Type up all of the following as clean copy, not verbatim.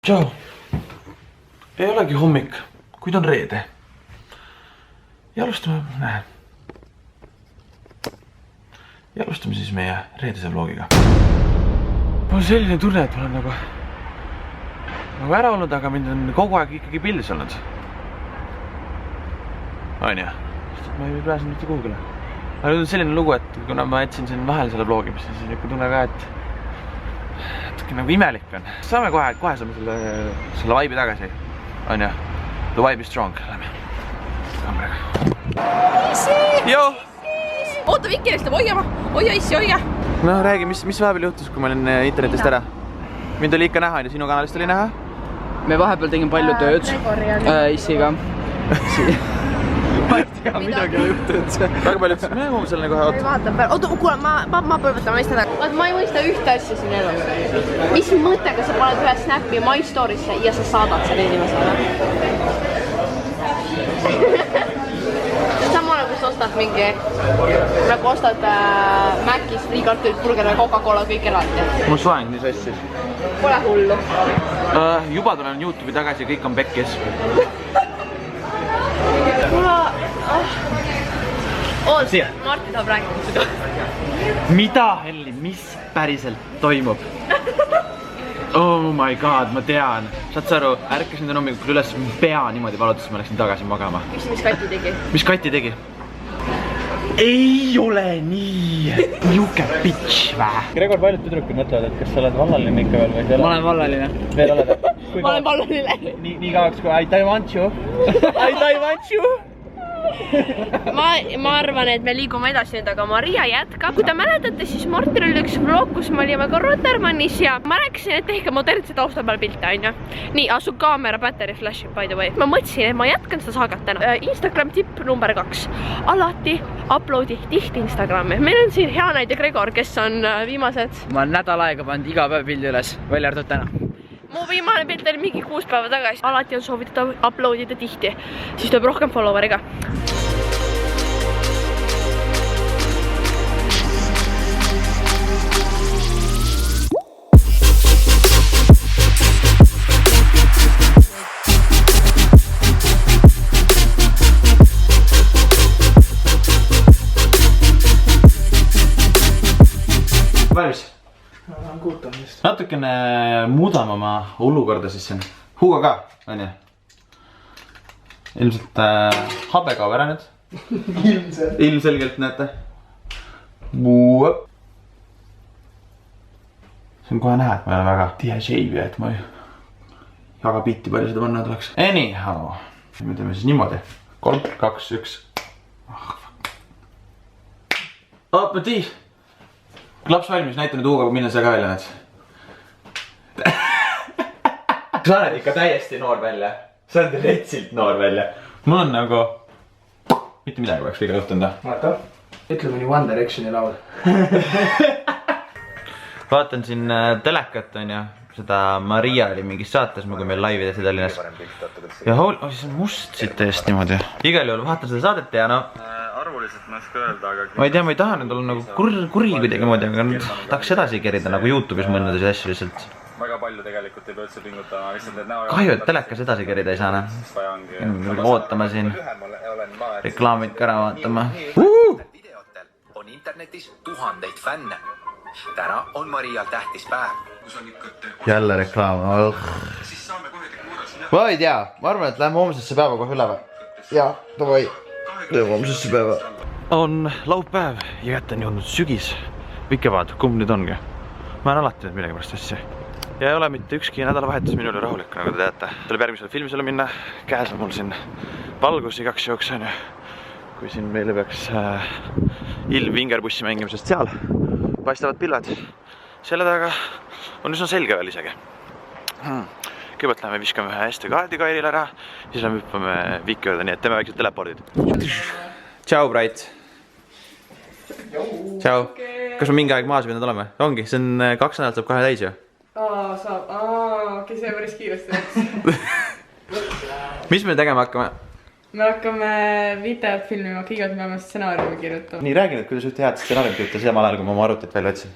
Tšau! Ei olegi hommik, kuid on reede. Ja alustame siis meie reedese vlogiga. Mul on selline tunne, et ma olen nagu ära olnud, aga mind on kogu aeg ikkagi pildis olnud. On ja? Sest ma ei pääsenud mitte kuhugile. Aga nüüd on selline lugu, et kuna ma jätsin siin vahel selle vlogimise, siis on ikka tunne ka, et nagu imelik on. Saame kohe saame selle vibe'i tagasi. On ja? The vibe is strong. Lähme. Kaameraga. Joo! Oota, Viki läks hoia, issi, hoia! No räägi, mis vahepeal juhtus, kui ma olin internetist ära? Mind oli ikka näha ja sinu kanalist oli näha? Me vahepeal tegin palju tööd issiga. Ma ei tea, midagi ei juhtunud. Väga palju ütles, me jõuame selleni kohe oota. Vaatan peale. Oota, kuule, ma põhimõttan mõista taga. Ma ei mõista ühte asja siin elus. Mis mõttega sa paned ühe snappi My Story'sse ja sa saadad selle inimesele? Sama nagu sa ostad mingi, nagu ostad Mac'is friikartulit, burgerile, Coca-Cola, kõik eraldi. Mul soeng nii sassis. Pole hullu. Juba tulen YouTube'i tagasi, kõik on pekkis. Oot, Martin tahab rääkida seda. Mida, Elli, mis päriselt toimub? Oh my god, ma tean. Saad sa aru, ärkasin täna hommikul üles, pea niimoodi valutas, ma läksin tagasi magama. Mis Kati tegi? Mis Kati tegi? Ei ole nii! Niuke bitch vä? Gregor, paljud tüdrukud mõtlevad, et kas sa oled vallaline ikka veel või? Ma olen vallaline. Veel oled? Ma olen vallaline. Nii kauaks kui I want you. I want you. Ma arvan, et me liigume edasi nüüd, aga Maria jätkab. Kui te mäletate, siis Martin oli üks vlog, kus me olime ka Rotermannis ja ma rääkisin, et tehke modernse tausta peal pilte, on ju. Nii, su kaamera battery flashib, by the way. Ma mõtlesin, et ma jätkan seda saagat täna. Instagram tipp number 2. Alati uploadi tihti Instagrami. Meil on siin hea näide Gregor, kes on viimased... Ma olen nädal aega pannud iga päev pildi üles, välja arvatud täna. Mu viimane pilt oli mingi 6 päeva tagasi. Alati on soovitatud uploadida tihti, siis tuleb rohkem followeriga. Valmis? Natukene muudame oma olukorda siis siin. Hugo ka, on ju? Ilmselt habe kaob ära nüüd. Ilmselgelt näete. See on kohe näha, et ma ei ole väga tihe shave'i, et ma ei jaga bitti palju seda panna tuleks. Anyhow. Me teeme siis niimoodi. 3, 2, 1. Appetit! Laps valmis, näita nüüd Hugo, minna sa ka välja näed. Sa oled ikka täiesti noor välja. Sa oled retsilt noor välja. Mul on nagu... Mitte midagi peaks kõige õhtunda. Vaata, ütleme nii One Directioni laul. Vaatan siin telekat, on ju. Seda Maria oli mingis saates, kui meil live edasi Tallinnas. Ja siis on must siit täiesti niimoodi. Igal juhul vaatan seda saadet ja no... Arvuliselt ma ei oska öelda, aga... Ma ei tea, ma ei taha nüüd olla nagu kuri kuidagi moodi, aga nüüd tahaks edasi kerida nagu YouTube'is mõndades asju lihtsalt. Väga palju tegelikult ei pea üldse pingutama, lihtsalt need näo... Kahju, et telekas edasi kerida ei saa, näe. Ootama siin. Reklaamid ka ära vaatama. Videotel on internetis tuhandeid fänne. Täna on Marial tähtis päev. Jälle reklaam. Ma ei tea, ma arvan, et lähme homsesse päeva kohe üle või? Jaa, davai. Lähme homsesse päeva. On laupäev ja kätte on jõudnud sügis. Või kevad, kumb nüüd ongi? Ma olen alati nüüd millegi pärast asja. Ja ei ole mitte ükski nädalavahetus minul ju rahulik, nagu te teate. Tuleb järgmisele filmisele minna. Käes on mul siin valgus igaks jooks, on ju. Kui siin meile peaks ilm vingerbussi mängima, sest seal paistavad pilvad. Selle taga on üsna selge veel isegi. Kõigepealt läheme viskame ühe hästi kaardi Kairil ära, siis läheme hüppame Viki juurde, nii et teeme väiksed telepordid. Tšau, Brait! Tšau! Kas ma mingi aeg maas pidanud olema? Ongi, see on 2 nädalat saab kohe täis ju. Saab, okei, see päris kiiresti. Mis me tegema hakkame? me hakkame videot filmima, kõigepealt me peame stsenaariumi kirjutama. Nii, räägi nüüd, kuidas ühte head stsenaariumi kirjutada samal ajal, kui ma oma arvutit välja otsin.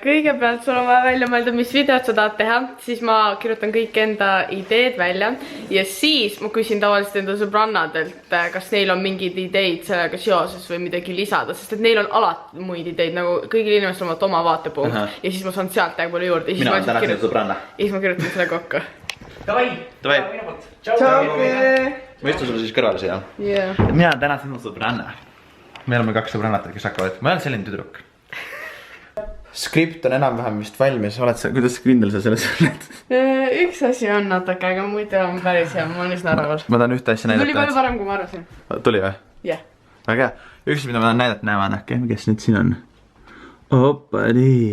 Kõigepealt sul on vaja välja mõelda, mis videot sa tahad teha, siis ma kirjutan kõik enda ideed välja ja siis ma küsin tavaliselt enda sõbrannadelt, kas neil on mingid ideid sellega seoses või midagi lisada, sest et neil on alati muid ideid, nagu kõigil inimestel on oma vaatepunkt ja siis ma saan sealt väga palju juurde. Mina olen täna sinu sõbranna. Ja siis ma kirjutan selle kokku. Davai! Ma istun sulle siis kõrval siia. Mina olen täna sinu sõbranna. Me oleme 2 sõbrannat, kes hakkavad. Ma olen selline tüdruk. Skript on enam-vähem vist valmis. Oled sa, kuidas kindel sa selles oled? Üks asi on natuke, aga muidu on päris hea. Ma olen üsna rahul. Ma tahan ühte asja näidata. Tuli palju parem, kui ma arvasin. Tuli või? Jah. Väga hea. Üks, mida ma tahan näidata, näevad äkki, kes nüüd siin on. Oppa, nii.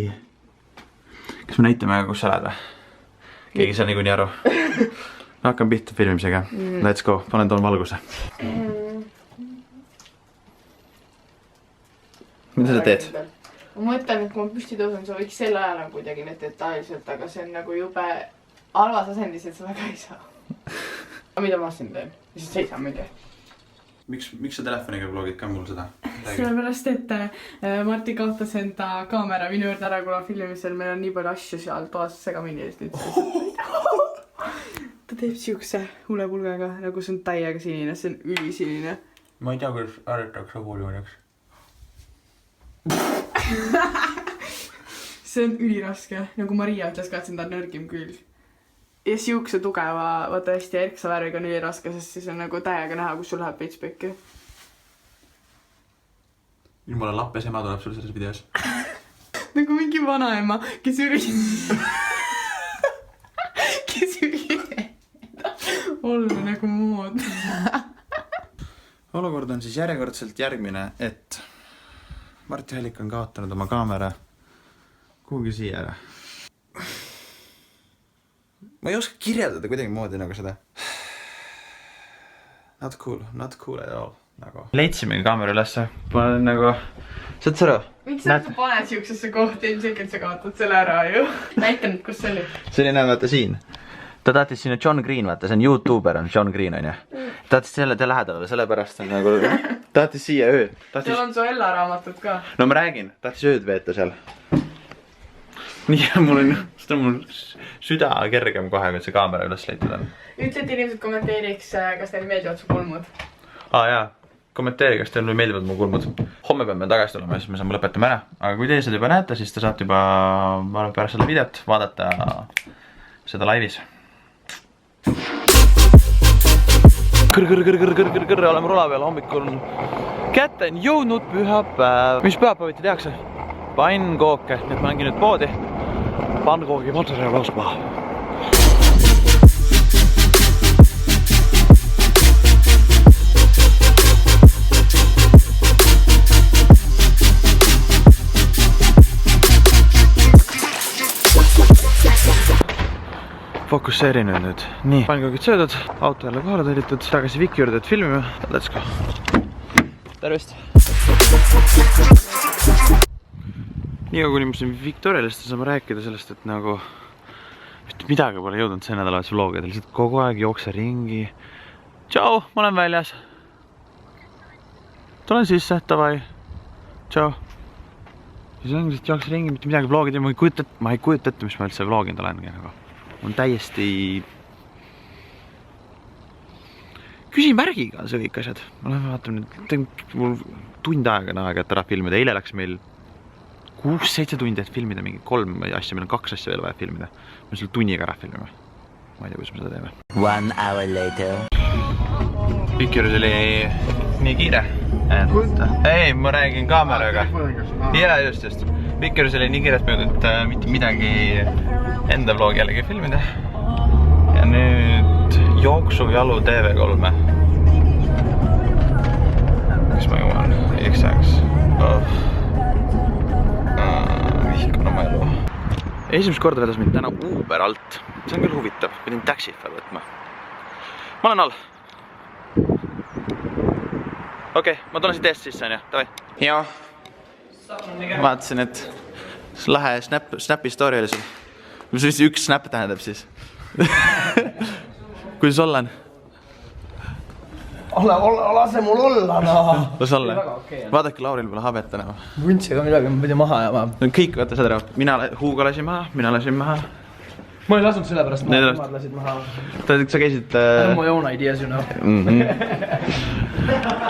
Kas me näitame, kus sa oled või? Keegi saa niikuinii aru. Hakkan pihta filmimisega. Let's go. Panen toon valguse. Mida sa teed? Ma mõtlen, et kui ma püsti tõusen, sa võiks selle ajal kuidagi need detailselt, aga see on nagu jube halvas asendis, et sa väga ei saa. Aga mida ma siin teen? Lihtsalt seisan mingi. Miks sa telefoniga vlogid ka mul seda? Sellepärast, et Marti kaotas enda kaamera minu juurde ära, kuna filmimisel meil on nii palju asju seal toas segamini ja ta teeb siukse hulepulgaga, nagu see on täiega sinine, see on ülisinine. Ma ei tea, kuidas harjutakse huulimiseks. See on üliraske, nagu Maria ütles ka, et see on ta nõrgim külg. Ja siukse tugeva, vaata hästi erksa värviga on üliraske, sest siis on nagu täiega näha, kus sul läheb veits pekki. Jumala lappes ema tuleb sul selles videos. Nagu mingi vanaema, kes üritab olla nagu mood. Olukord on siis järjekordselt järgmine, et Marti Hallik on kaotanud oma kaamera kuhugi siia ära. Ma ei oska kirjeldada kuidagi moodi nagu seda. Not cool at all. Nagu. Leidsimegi kaamera ülesse. Ma olen nagu... Saad sa aru? Miks sa paned siuksesse kohta? Ilmselgelt sa kaotad selle ära ju. Näita nüüd, kus see oli. See oli näed, vaata siin. Ta tahtis sinna John Green, vaata, see on YouTuber on John Green, on ju. Tahtis selle te lähedale, sellepärast on nagu... Tahtis siia ööd. Seal on su Ella raamatud ka. No ma räägin, tahtis ööd veeta seal. Nii, mul on süda kergem kohe, kui see kaamera üles leitud on. Ütle, et inimesed kommenteeriks, kas teil meeldivad su kulmud. Jaa, kommenteeri, kas teil meeldivad mu kulmud. Homme peame tagasi tulema ja siis me saame lõpetama ära. Aga kui teie seda juba näete, siis te saate juba pärast seda videot vaadata seda laivis. Kõr, oleme rula peal, hommikul kätte on jõudnud pühapäev. Mis pühapäeviti tehakse? Pannkooke, nii et ma längin nüüd poodi. Pannkoogi materjal ostma. Fokusseerin nüüd. Nii, pannkoogid söödud, auto jälle kohale tõlitud, tagasi Viki juurde, et filmime. Let's go. Tervist! Nii kuni ma siin Victorialist saame rääkida sellest, et nagu mitte midagi pole jõudnud see nädalavahetuse vlogida, lihtsalt kogu aeg jookse ringi. Tšau, ma olen väljas. Tulen sisse, davai. Tšau. Siis on lihtsalt jookse ringi, mitte midagi vlogida ja ma ei kujuta ette, mis ma üldse vloginud olengi nagu. On täiesti küsimärgiga see kõik asjad. Ma lähen vaatan nüüd, mul tund aega on aega, et ära filmida. Eile läks meil 6-7 tundi, et filmida mingi 3 asja, meil on 2 asja veel vaja filmida. Me selle tunniga ära filmime. Ma ei tea, kuidas me seda teeme. 1 hour later. Pikjurus oli nii kiire. Ei, ma räägin kaameraga. Ja, just. Pikjurus oli nii kiire, et me jõudnud mitte midagi enda vlogi jällegi filmida. Ja nüüd jooksujalu TV3. Kas ma jõuan? X-aks. Vihkan oma elu. Esimest korda vedas mind täna Uber alt. See on küll huvitav. Pidin taxifär võtma. Ma olen all. Okei, ma tulen siit eest sisse, on ju? Davai. Joo. Vaatasin, et lahe Snapi story oli sul. Mis vist üks snap tähendab siis? Kuidas olen? lase mul olla, noh. Las olla. Vaadake, Lauril pole habet täna. Vuntsiga midagi, ma pidin maha jääma. Kõik võtta seda ära. Mina Huuga lasin maha, mina lasin maha. Ma ei lasunud selle pärast maha, nemad lasid maha. Sa käisid... My own ideas, you know.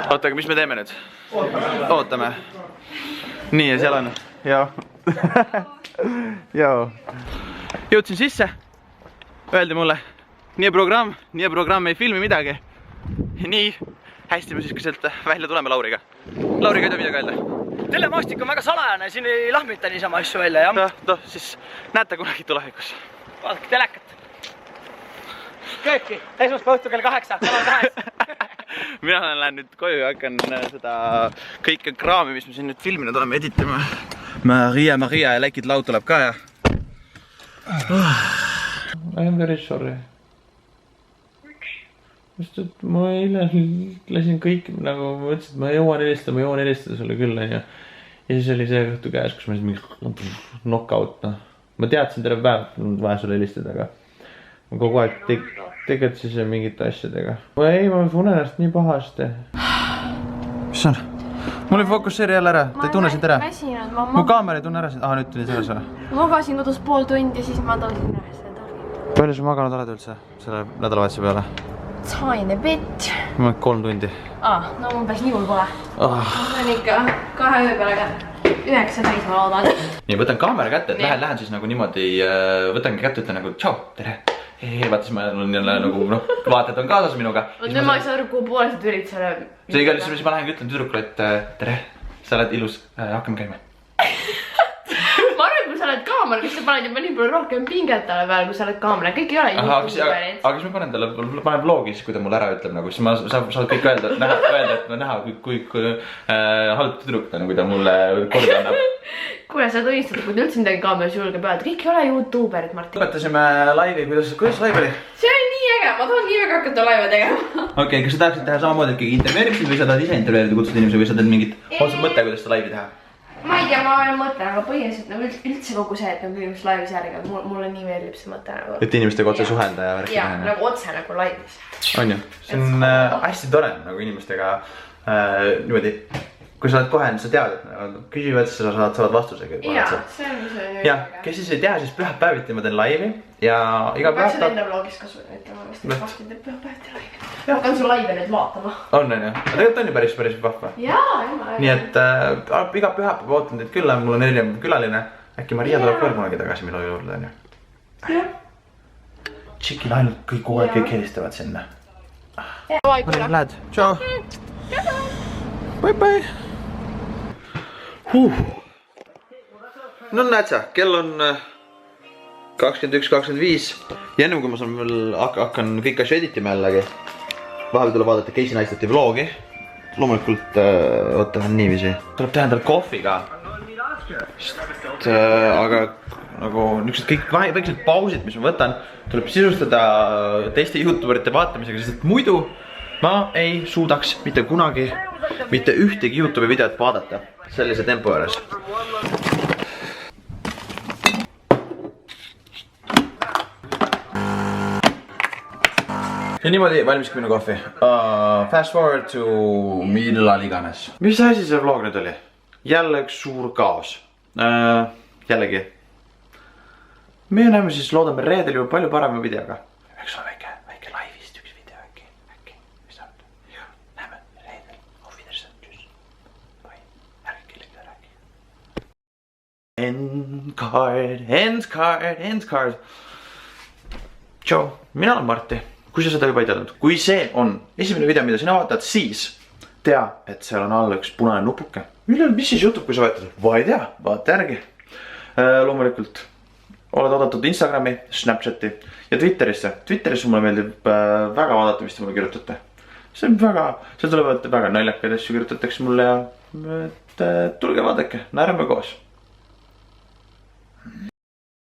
Oota, aga mis me teeme nüüd? Ootame. Nii, ja seal on. Joo. Joo. Jõudsin sisse. Öeldi mulle, nii programm ei filmi midagi. Nii hästi me siis ka sealt välja tuleme Lauriga. Lauriga ei tea midagi öelda. Telemaastik on väga salajane, siin ei lahmita niisama asju välja, jah? Noh, siis näete kunagi tulevikus. Vaadake telekat. Kööki, esmaspäeva õhtul kell 8, kanal 8. Mina lähen nüüd koju ja hakkan seda kõike kraami, mis me siin nüüd filminud oleme, editima. Maria ja Läkid laud tuleb ka ja... I am very sorry. Just, et ma eile lasin kõik, nagu ma mõtlesin, et ma jõuan helistada sulle küll, ja siis oli see õhtu käes, kus ma olin mingi knockout, noh. Ma teadsin terve päev, vaja sulle helistada, aga ma kogu aeg tegelesin mingite asjadega. Ei, ma tunnen ennast nii pahasti. Mis on? Mul ei fokusseeri jälle ära, ta ei tunne sind ära. Mu kaamera ei tunne ära sind. Nüüd tuli selles või? Ma magasin kodus pool tundi, siis ma tõusin üles ja tõusin. Palju sa maganud oled üldse selle nädalavahetuse peale? Tiny bit. Ma olen 3 tundi. No umbes nii mul pole. Ma olen ikka 2 öö peale 9 täis, ma loodan. Nii, võtan kaamera kätte, et lähen siis nagu niimoodi, võtangi kätte, ütlen nagu tšau, tere. Vaata, siis ma olen jälle nagu, noh, vaatajad on kaasas minuga. Nüüd ma ei saa aru, kuhu poole sa türid selle... See igal siis ma lähengi ütlen tüdrukule, et tere, sa oled ilus, hakkame käima. Ma arvan, kui sa oled kaamera, kas sa paned juba nii palju rohkem pinget talle peale, kui sa oled kaamera, kõik ei ole YouTube'id. Aga siis ma panen talle vlogi, siis kui ta mulle ära ütleb, nagu siis ma saad kõik öelda, et ma näha, kui halb tüdruk ta, kui ta mulle korda annab. Kuule, sa tunnistada, kui ta üldse midagi kaameras julgeb öelda, kõik ei ole YouTuberid, Martin. Lõpetasime laivi, kuidas laiv oli? See oli nii äge, ma tahan nii väga hakata laive tegema. Okei, kas sa tahaksid teha samamoodi, et keegi intervjueerib või sa tahad ise intervjueerida, kutsud inimesi või sa teed mingit otsad mõtte, kuidas seda laivi teha? Ma ei tea, ma veel mõtlen, aga põhiliselt nagu üldse kogu see, et nagu inimesed laivis järgi, mulle nii meeldib see mõte nagu. Et inimestega otse suhelda ja värki. Jaa, nagu otse nagu laivis. On ju, see on hästi tore nagu inimestega niimoodi. Kui sa oled kohe, sa tead, et küsivad, siis sa saad vastusega. Jaa, see on see. Ja, kes siis ei tea, siis pühapäeviti ma teen laivi ja iga pühapäev... Peaks enda vlogis kasu ütlema, vist vastu teeb pühapäeviti laivi. Ma hakkan su laive nüüd vaatama. On ju, aga tegelikult on ju päris vahva. Jaa, ema. Nii et iga pühapäev ootan teid külla, mul on erinev külaline. Äkki Maria tuleb veel kunagi tagasi minu juurde, on ju? Jah. Tšikil ainult kõik helistavad sinna. Lähed, tšau. Bye-bye. No näed sa, kell on 21.25 ja ennem kui ma saan veel hakkan kõik asju editima jällegi. Vahepeal tuleb vaadata Casey Neistati vlogi. Loomulikult võtan niiviisi. Tuleb teha endale kohvi ka. Aga nagu niisugused kõik väiksed pausid, mis ma võtan, tuleb sisustada teiste YouTuberite vaatamisega, sest muidu ma ei suudaks mitte kunagi mitte ühtegi YouTube'i videot vaadata sellise tempo juures. Ja niimoodi valmiski minu kohvi. Fast forward to millal iganes. Mis asi see vlog nüüd oli? Jälle üks suur kaos. Jällegi. Me näeme siis, loodame reedel juba palju parema videoga. Võiks olla väike laivist üks video äkki. Mis sa arvad? Jah, näeme reedel. Auf Wiedersehen, tschüss. Bye. Ärge kellegi räägi. End card. Tšau, mina olen Marti. Kui sa seda juba ei teadnud, kui see on esimene video, mida sina vaatad, siis tea, et seal on alla üks punane nupuke. Mis siis juhtub, kui sa vaatad? Ma ei tea, vaata järgi. Loomulikult oled oodatud Instagrami, Snapchati ja Twitterisse. Twitterisse mulle meeldib väga vaadata, mis te mulle kirjutate. See tulevad väga naljakaid asju kirjutatakse mulle ja tulge vaadake, naerame koos.